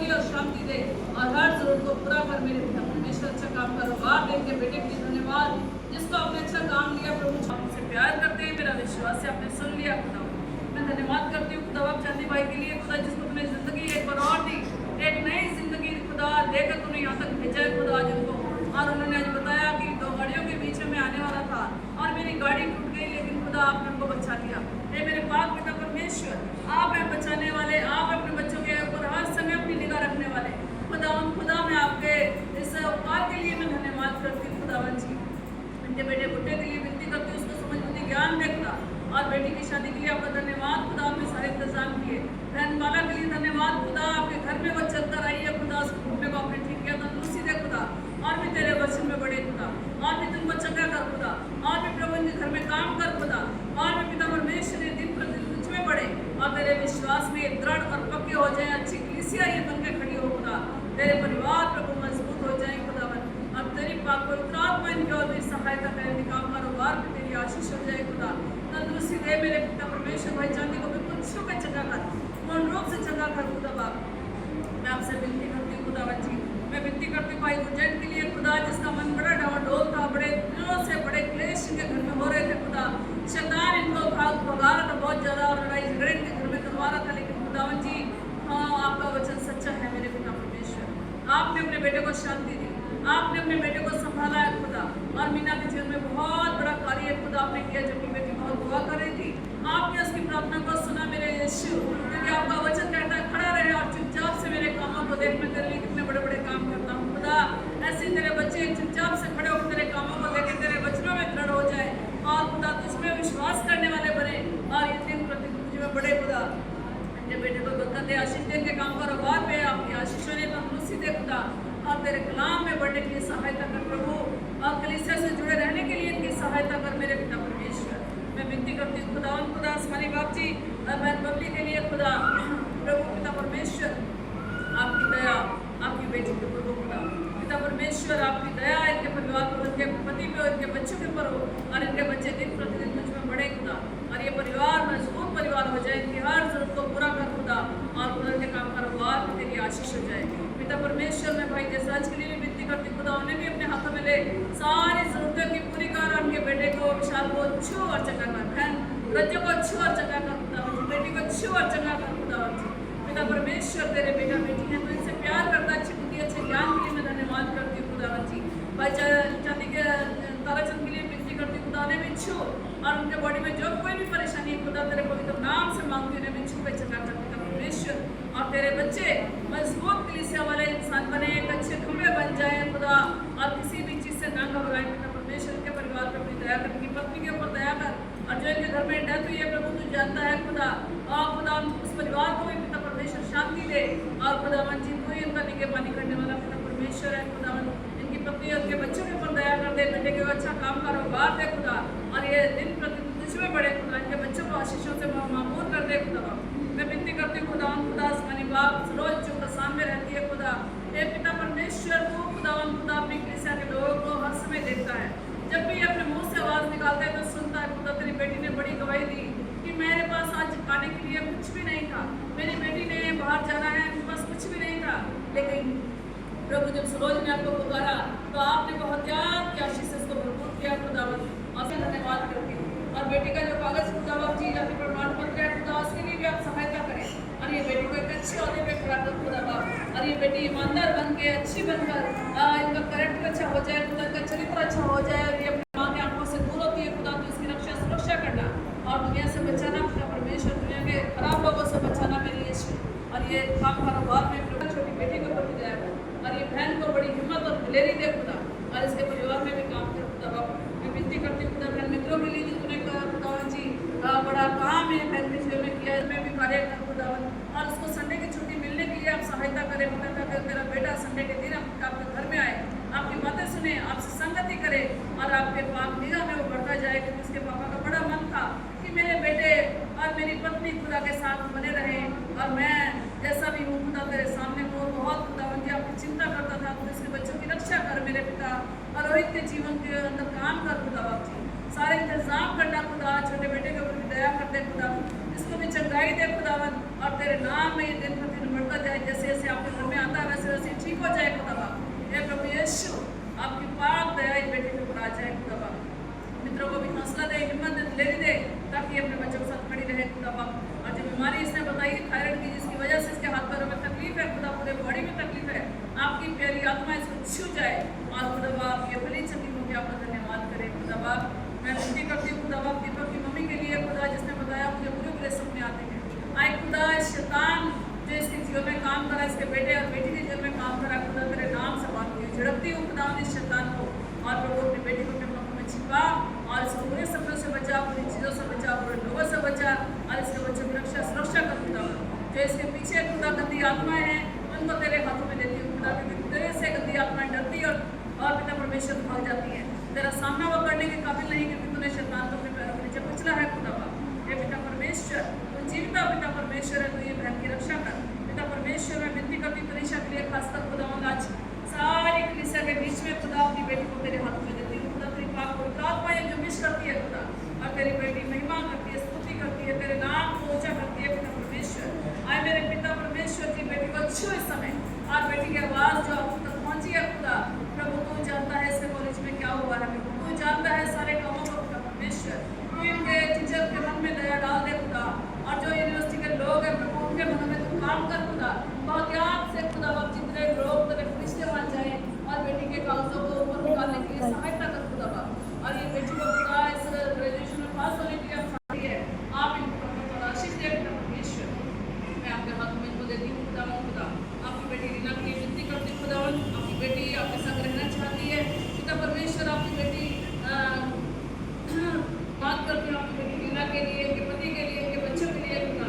खुशहाली और शांति दे और हर जरूरत को पूरा कर मेरे पिता परमेश्वर। अच्छा काम करो बात देख के बेटे के लिए धन्यवाद जिसको आपने अच्छा काम लिया प्रभु। आपसे प्यार करते हैं, मेरा विश्वास है आपने सुन लिया खुदा। मैं धन्यवाद करती हूँ खुदा आप चांदी भाई के लिए खुदा जिसको अपनी जिंदगी एक बार और दी, एक नई जिंदगी खुदा देकर तूने यहाँ तक भेजा है खुदा जिनको। और उन्होंने आज बताया कि 2 गाड़ियों के बीच में मैं आने वाला था और मेरी गाड़ी टूट गई, लेकिन खुदा आपने उनको बचा लिया। हे मेरे पाक पिता परमेश्वर, आप हैं बचाने वाले, आप अपने बच्चों के ऊपर हर समय अपनी निगाह रखने वाले खुदा मैं आपके इस उपकार के लिए मैं धन्यवाद करती हूँ खुदावन जी। इनके बेटे बुट्टे के लिए विनती करती हूँ उसको समझ बुद्धि ज्ञान दे खुदा। और बेटी की शादी के लिए आपका धन्यवाद खुदा, आपने सारे इंतजाम किए। बहन माला के लिए धन्यवाद खुदा, आपके घर में वो चलता रही है खुदा, उस घूमने को आपने ठीक किया, तंदुरुस्ती दे खुदा। और भी तेरे वचन में बढ़े खुदा, और भी तुमको चंगा कर खुदा, और भी प्रभु के घर में काम कर खुदा, और भी पिता परमेश्वर दिन प्रतिदिन तुझ में बढ़े और तेरे विश्वास में दृढ़ और पक्के हो जाए। अच्छी कलीसिया ये बनकर खड़ी हो खुदा, तेरे परिवार प्रभु मजबूत हो जाए खुदावन। अब तेरी पाक पवित्र आत्मा इनकी और भी सहायता करे, काम कारोबार में तेरी आशीष हो जाए खुदा। तंदुरुस्ती दे मेरे पिता परमेश्वर। भाई चांदी को बिल्कुल छू के चंगा कर, पूर्ण रूप से चंगा कर खुदा बाप। मैं आपसे विनती करती हूँ खुदावन जी, मैं विनती करती हूँ भाई गुरजैन के लिए खुदा जिसका मन बड़ा डावाडोल था, बड़े दिनों से बड़े क्लेश इनके घर में हो रहे थे खुदा। शैतान इनको भगा रहा था बहुत ज़्यादा और लड़ाई झगड़े इनके घर में करवा रहा था, लेकिन खुदावन जी हाँ आपका वचन सच्चा है मेरे पिता परमेश्वर। आपने अपने बेटे को शांति दी, आपने अपने बेटे को संभाला है खुदा। और मीना के जीवन में बहुत बड़ा कार्य खुदा आपने किया, जबकि बेटी बहुत दुआ कर रही थी, आपने उसकी प्रार्थना को सुना मेरे यीशु। क्योंकि आपका वचन कहता है खड़ा रहे और चुपचाप से मेरे कामों को देख, मैं तेरे लिए कितने बड़े बड़े काम करता हूँ खुदा। ऐसे तेरे बच्चे चुपचाप से खड़े होकर तेरे कामों को देखें, तेरे वचनों में दृढ़ हो जाए और खुदा तुझमें विश्वास करने वाले बने और ये दिन प्रतिदिन तुझमें बड़े खुदा। मेरे बेटे को बरकत दे, आशीष दे के काम कारोबार पे आपकी आशीष होने तंदुरुस्ती दे खुदा। और तेरे कलाम में बढ़ने के लिए सहायता कर प्रभु, और कलीसिया से जुड़े रहने के लिए इनकी सहायता कर मेरे पिता परमेश्वर। मैं विनती करती हूँ खुदा आसमानी बाप जी और बहन बबली के लिए खुदा प्रभु पिता परमेश्वर आपकी दया आपकी बेटी के ऊपर हो खुदा। पिता परमेश्वर आपकी दया इनके परिवार पर, इनके पति पे, इनके बच्चों के ऊपर हो और इनके बच्चे दिन प्रतिदिन मुझ में बढ़े खुदा। और ये परिवार मजबूत परिवार हो जाए, इनकी हर जरूरत को पूरा कर खुदा, और खुदा के काम कारोबार में तेरी आशीष हो जाए पिता परमेश्वर। मैं भाई जसराज के लिए भी विनती करती खुदा, उन्हें भी अपने हाथों में ले, सारी जरूरतें की पूरी कर। उनके बेटे को विशाल को छू और चंगा कर, बहन रज्जो को छू और चंगा कर खुदा, बेटी को छू और चंगा कर खुदा। पिता परमेश्वर तेरे बेटा बेटी हैं तो इनसे प्यार करता, अच्छी बुद्धि अच्छे ज्ञान के लिए मैं धन्यवाद करती हूँ खुदा जी। भाई चांदी के ताराचंद के लिए विनती करती खुदा, उन्हें भी छू और उनके बॉडी में जो कोई भी परेशानी है खुदा तेरे पवित्र नाम से मांगती, उन्हें भी छू पे चंगा कर पिता परमेश्वर। और तेरे बच्चे मजबूत कलीसिया वाले इंसान बने, एक अच्छे खंभे बन जाए खुदा, और किसी भी चीज़ से ना घबराए पिता परमेश्वर। के परिवार पर अपनी दया कर, उनकी पत्नी के ऊपर दया कर, और जो इनके घर में डेथ हुई है प्रभु तू जानता है खुदा। और खुदा उस परिवार को भी पिता परमेश्वर शांति दे, और खुदा मन जी तू ही उनका निगे पानी करने वाला पिता परमेश्वर है खुदा। इनकी पत्नी और उनके बच्चों के ऊपर दया कर दे, बेटे के अच्छा काम कारोबार दे खुदा, और ये दिन प्रतिदिन तुझमें बढ़े खुदा। इनके बच्चों को आशीषों से मामूर कर दे खुदा। मैं विनती करती हूँ खुदा आसमानी बाप रोज जो कसान में रहती है खुदा, हे पिता परमेश्वर तू खुदा अपनी कलीसिया के लोगों को हर समय देखता है, जब भी अपने मुंह से आवाज़ निकालता है तो सुनता है खुदा। तेरी बेटी ने बड़ी गवाही दी कि मेरे पास आज खाने के लिए कुछ भी नहीं था, मेरी बेटी ने बाहर जाना है, मेरे पास कुछ भी नहीं था, लेकिन प्रभु जब सरोज ने आपको पुकारा तो आपने बहुत त्याग की आशीष से उसको भरपूर किया खुदावत, और धन्यवाद करती हूँ। और बेटी का जो कागज खुदावत जी अपने प्रमाण पत्र है खुदा, उसके लिए भी आप सहायता करें, और ये बेटी को एक अच्छे औहदे पे खड़ा कर खुदा बाप। और ये बेटी ईमानदार बन के अच्छी बनकर इनका करेक्टर अच्छा हो जाए खुदा, इनका चरित्र अच्छा हो जाए, और ये अपनी माँ की आंखों से दूर होती है खुदा, तो इसकी रक्षा सुरक्षा करना और दुनिया से बचाना खुदा परमेश्वर, दुनिया के खराब लोगों से बचाना मेरी यीशु। और ये काम कारोबार में छोटी बेटी को प्रति दया कर, और ये बहन को बड़ी हिम्मत और दिलेरी दे खुदा, और इसके परिवार में भी काम कर खुदा बाप। मैं विनती करती खुदा बहन मित्रों के लिए जो तूने खुदा जी बड़ा काम है बहन के जीवन में किया, इसमें भी कार्य कर खुदा, और उसको संडे की छुट्टी मिलने के लिए आप सहायता करें खुदा। तेरा बेटा संडे के दिन आपके घर में आए, आपकी बातें सुने, आपसे संगति करे, और आपके पाक निगाह में वो बढ़ता जाए। क्योंकि उसके पापा का बड़ा मन था कि मेरे बेटे और मेरी पत्नी खुदा के साथ बने रहे, और मैं जैसा भी हूँ खुदा तेरे सामने वो बहुत खुदा बन आपकी चिंता करता था। तो इसके बच्चों की रक्षा कर मेरे पिता, और रोहित के जीवन के अंदर काम कर खुदा बाप जी, सारे इंतजाम करना खुदा। छोटे बेटे के ऊपर भी दया कर दे खुदा, इसको भी चंगाई दे खुदावन, और तेरे नाम में ये दिन प्रतिदिन बढ़ता जाए। जैसे जैसे आपके घर में छू जाए और खुदा बाप ये भली चंगी को भी आपका धन्यवाद करें खुदा बाप। मैं विनती करती हूँ खुदा बाप दीपक की मम्मी के लिए खुदा, जिसने बताया मुझे बुरे बुरे सपने आते हैं। आए खुदा शैतान जो इसके जीवन में काम करा, इसके बेटे और बेटी के जीवन में काम करा, खुदा तेरे नाम से मांगती हूँ, झड़पती हूँ खुदा इस शैतान को, और प्रभु अपनी बेटी को अपने पक्कों में छिपा और इसको बुरे सपनों से बचा, बुरी चीज़ों से बचा, बुरे लोगों से बचा, और इसके बच्चों की रक्षा सुरक्षा कर खुदा। जो इसके पीछे खुदा गंदी आत्माएं हैं उनको तेरे हाथों में देती हूँ खुदा, क्योंकि तेरे से गंदी आत्माएं डरती और पिता परमेश्वर भाग जाती है। तेरा सामना वो करने के काबिल नहीं, क्योंकि तूने शैतान को अपने पैरों के नीचे कुचला है खुदा बाप। हे पिता परमेश्वर, तू जीविता पिता परमेश्वर है, तू ये बहन की रक्षा कर पिता परमेश्वर। मैं विनती करती हूँ कलीसिया के लिए खासकर खुदा, आज सारी कलीसिया के बीच में खुदा अपनी बेटी को तेरे हाथों में देती हूँ खुदा। तेरी पाक पवित्र आत्मा जो मिश करती है खुदा, और तेरी बेटी महिमा करती है, स्तुति करती है, तेरे नाम को ऊंचा करती है पिता परमेश्वर। आए मेरे पिता परमेश्वर की बेटी को छू इस समय, और बेटी की आवाज़ जो आप तक पहुँची है खुदा, प्रभु तू जानता है इसके कॉलेज में क्या हुआ है, प्रभु तू जानता है सारे कामों को पिता परमेश्वर। तू इनके टीचर के मन में दया डाल दे खुदा, और जो यूनिवर्सिटी के लोग हैं प्रभु उनके मनों में तू काम कर खुदा। बहुत याद से खुदा बाप जितने लोग तेरे फरिश्ते मान जाए और बेटी के कागजों को ऊपर निकालने के लिए सहायता कर खुदा बाप। और ये बेटी को खुदा इस ग्रेजुएशन में पास होने के लिए आप है, आप इनको थोड़ा आशीष दे पिता परमेश्वर। मैं आपके हाथों में इनको देती हूँ खुदा खुदा। आपकी बेटी रीना की विनती करती हूँ खुदा, आपकी बेटी आपके साथ रहना चाहती है पिता परमेश्वर। आपकी बेटी बात करती हूँ आपकी बेटी रीना के लिए, उनके पति के लिए, उनके बच्चों के लिए खुदा।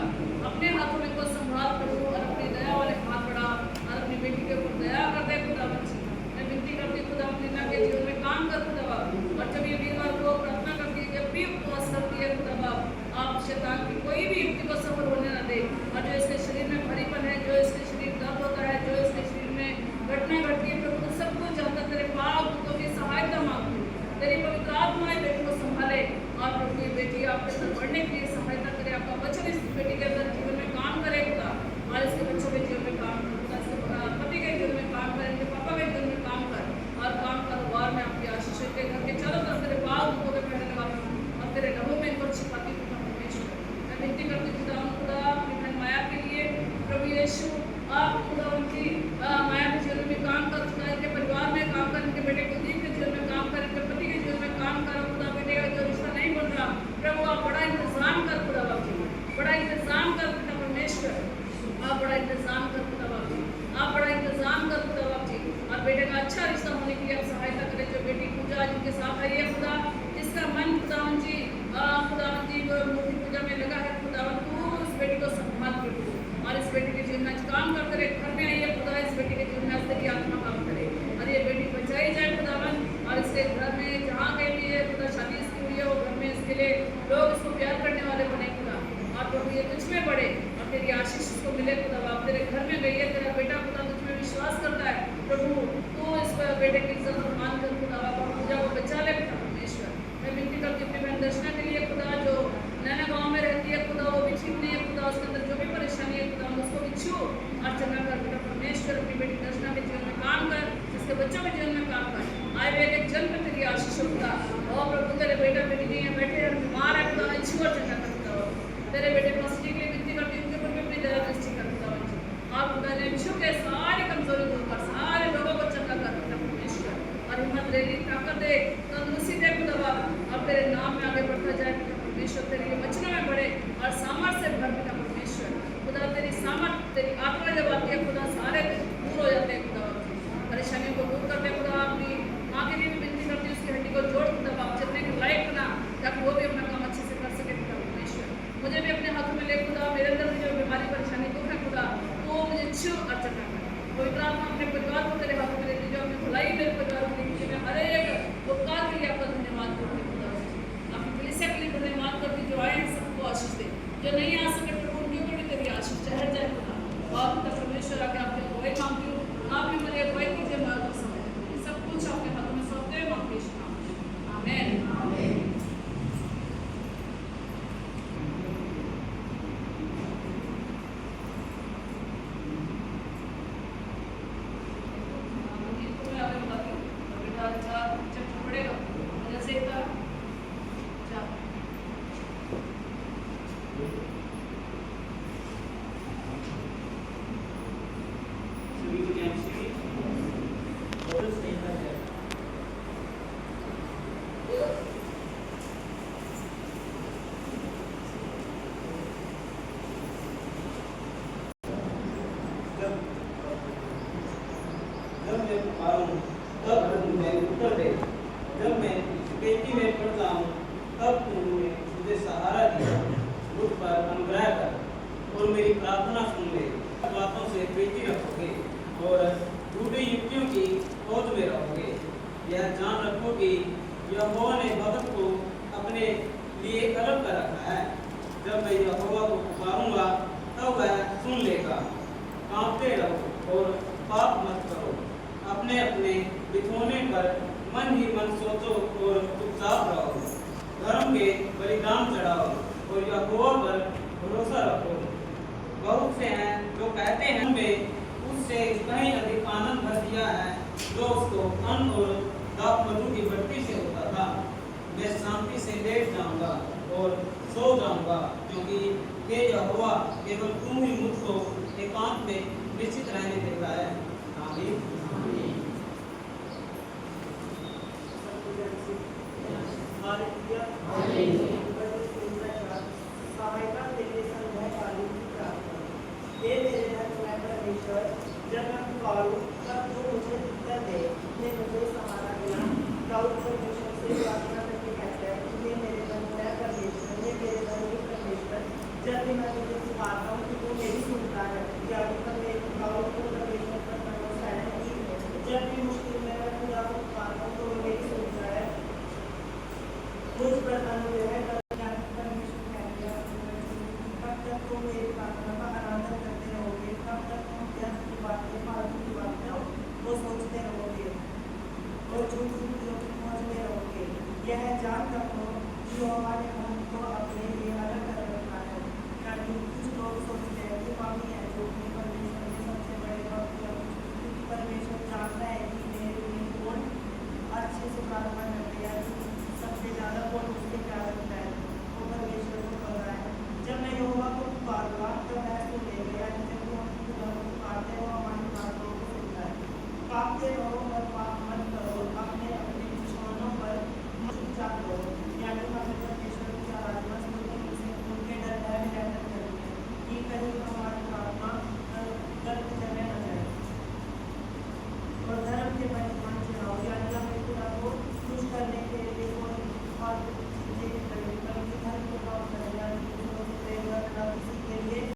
अपने हाथों में को संभाल प्रभु, और अपनी दया वाले हाथ बढ़ा और अपनी बेटी के ऊपर दया कर दे खुदा बच्ची। मैं विनती करती हूँ खुदा रीना के जीवन में काम कर खुदा बाप। और जब ये वीरवार को प्रार्थना करती है, जब भी उपवास करती है खुदा बाप, आप शैतान की कोई भी युक्ति को सफल होने न दे। और जो इसके शरीर में भारीपन है, जो इसके शरीर दर्द होता है, जो इसके शरीर में घटना घटती है प्रभु, तो सब कुछ जानता तेरे पाक दूतों की सहायता मांगती हूँ। तेरी पवित्र आत्मा बेटी को संभाले, और प्रभु ये बेटी आपके अंदर बढ़ने के लिए सहायता करे। आपका वचन इस बेटी के अंदर जीवन में काम करे खुदा, और इसके बच्चों के जीवन में काम कर खुदा, इसके पति के जीवन में काम कर, इनके पापा के जीवन में काम कर, और काम कारोबार में आपकी आशीष के घर के चारों तरफ तेरे पाक दूतों के पहने लगा और तेरे लहू में इनको छिपाती खुदा परमेश्वर। मैं विनती करती खुदा खुदा अपनी बहन माया के लिए प्रभु यीशु, आप खुदा उनकी माया के जीवन में काम कर खुदा, इनके परिवार में काम कर, इनके बेटे कुलदीप के जीवन में काम कर, इनके पति के जीवन में काम कर खुदा। बेटे का जो रिश्ता नहीं बन रहा प्रभु, आप बड़ा इंतजाम कर खुदा बाप जी, बड़ा इंतजाम कर पिता परमेश्वर। आप बड़ा इंतजाम कर खुदा बाप जी, आप बड़ा इंतजाम कर खुदा बाप जी। और बेटे का अच्छा रिश्ता होने के लिए आप सहायता करें। जो बेटी पूजा जिनके साथ आई है खुदा, जिसका मन खुदा जी मूर्ति पूजा में लगा है खुदा, तू उस बेटी को संभाल प्रभु, और इस बेटी के जीवन में काम कर करे। घर में आई है खुदा, इस बेटी के जीवन में तेरी आत्मा काम करे, और ये बेटी बचाई जाए खुदावन। और इसके घर में जहाँ कहीं भी है खुदा शादी इसकी हुई है, वो घर में इसके लिए लोग इसको प्यार करने वाले बने खुदा, और प्रभु ये तुझ में बढ़े और तेरी आशीष इसको मिले खुदा बाप। तेरे घर में गई है, तेरा बेटा खुदा तुझ में विश्वास करता है प्रभु, तू इस बेटे की इज्जत और मान कर खुदा बाप, और पूजा को बचा ले खुदा परमेश्वर। मैं विनती करती हूँ अपनी बहन दर्शना के लिए खुदा, जो नैना गाँव में रहती है खुदा, वो भी ठीक नहीं है खुदा, उसके अंदर जो भी परेशानी है खुदा उसको भी छू और चंगा कर पिता परमेश्वर। अपनी बेटी दर्शना के जीवन में काम कर, इसके बच्चों के जीवन में काम कर। आए हुए एक जन में तेरी आशीष खुदा, और प्रभु तेरे बेटा बेटी नहीं है, बैठे हैं बीमार है खुदा, छू और चंगा कर खुदा। तेरे बेटे पॉजिटिव के लिए विनती करती हूँ, उनके ऊपर भी अपनी दया दृष्टि कर खुदा। आप खुदा ने छू के सारी कमजोरी दूर कर, सारे लोगों को चंगा कर पिता परमेश्वर, और हिम्मत दे, ताकत दे, तंदुरुस्ती दे खुदा बाप। अब तेरे नाम में आगे बढ़ता जाए पिता परमेश्वर, तेरे वचनों में बढ़े और सामर्थ्य से भर पिता परमेश्वर। खुदा तेरी सामर्थ्य, तेरी आत्मा जब आती है खुदा, सारे दूर हो जाते हैं खुदा, परेशानियों को दूर करते खुदा। अपनी माँ के लिए भी विनती करती हूँ, उसकी हड्डी को जोड़ खुदा बाप, चलने के लायक बना, ताकि वो भी अपना काम अच्छे से कर सके पिता परमेश्वर। मुझे भी अपने हाथों में ले खुदा, मेरे अंदर भी जो बीमारी परेशानी दुख है खुदा, तो मुझे छू और चंगा कर। पवित्र आत्मा अपने परिवार को तेरे हाथों में लेती, जो अपनी भलाई मेरे परिवार को देती, मैं हर एक उपकार के लिए आपका धन्यवाद करती हूँ खुदा। आपकी कलीसिया के लिए धन्यवाद करती, जो आए हैं सबको आशीष दे, जो नहीं आ सके प्रभु उनके ऊपर भी तेरी आशीष ठहर जाए खुदा। और पिता परमेश्वर आके आपके अगुवाई मांगती हूँ, आप भी मेरी अगुवाई कीजिए, मैं आपको समय सब कुछ आपके हाथों में सौंपते हुए मांगती हूँ। आमीन। जब जब मैं पुकारूं तब तुम मुझे उत्तर दे। जब मैं पेटी में पड़ जाऊं तब तुमने मुझे सहारा दिया। मुझ पर अनुग्रह कर और मेरी प्रार्थना सुन ले। बातों से प्रीति रखोगे और झूठी युक्तियों की खोज में रहोगे। यह जान रखो कि यहोवा ने भक्त को अपने लिए अलग कर रखा है। जब मैं यहोवा को पुकारूंगा तब वह सुन लेगा। कांपते रहो और पाप मत करो। अपने अपने बिछोने पर मन ही मन सोचो और चुपचाप रहो। धर्म के बलिदान चढ़ाओ और यहोवा पर भरोसा रखो। बहुत से हैं जो कहते हैं हमें उससे कहीं अधिक आनंद भर दिया है जो उसको अन्न और दाख मधु की बढ़ती से होता था। मैं शांति से लेट जाऊंगा और सो जाऊंगा, क्योंकि ये यहोवा केवल तुम ही मुझको एकांत में निश्चित रहने देता है। आमीन। सहायता तेरे संग काली की प्रार्थना। हे मेरे धर्म परमेश्वर, जब मैं पुकारूं तब तू मुझे उत्तर दे। तूने मुझे सहारा दिया। दाऊद परमेश्वर से प्रार्थना करके कहता है, हे मेरे धर्म परमेश्वर, हे मेरे धर्म परमेश्वर, जब भी मैं तुझे पुकारता हूँ तो तू मेरी सुनता है। या दाऊद परमेश्वर पर भरोसा है नहीं है। जब भी मुश्किल में मैं खुदा को पुकारता हूँ तो वो मेरी सुनता है। मुझ पर अनुग्रह कर। कब तक तुम मेरी प्रार्थना का आराधन करते रहोगे? कब तक तुम व्यर्थ की बातें, फालतू की बातें वो सोचते रहोगे और झूठ की खोज में रहोगे? यह जान रखो कि यहोवा ने हमको अपने लिए अलग कर रखा है। क्योंकि कुछ लोग सोचते हैं कि हम ही हैं जो कि परमेश्वर के सबसे बड़े भक्त हैं, क्योंकि परमेश्वर जानता है कि मेरे लिए कौन अच्छे से प्रार्थना करते हैं, सबसे ज़्यादा कौन उससे प्यार करता है, वो परमेश्वर को पता है। जब मैं यहोवा को पुकारूंगा तब मैं सुन लेगा। जब हम खुदा को पुकारते हैं वो हमारी बातों को सुनता है। कांपते रहो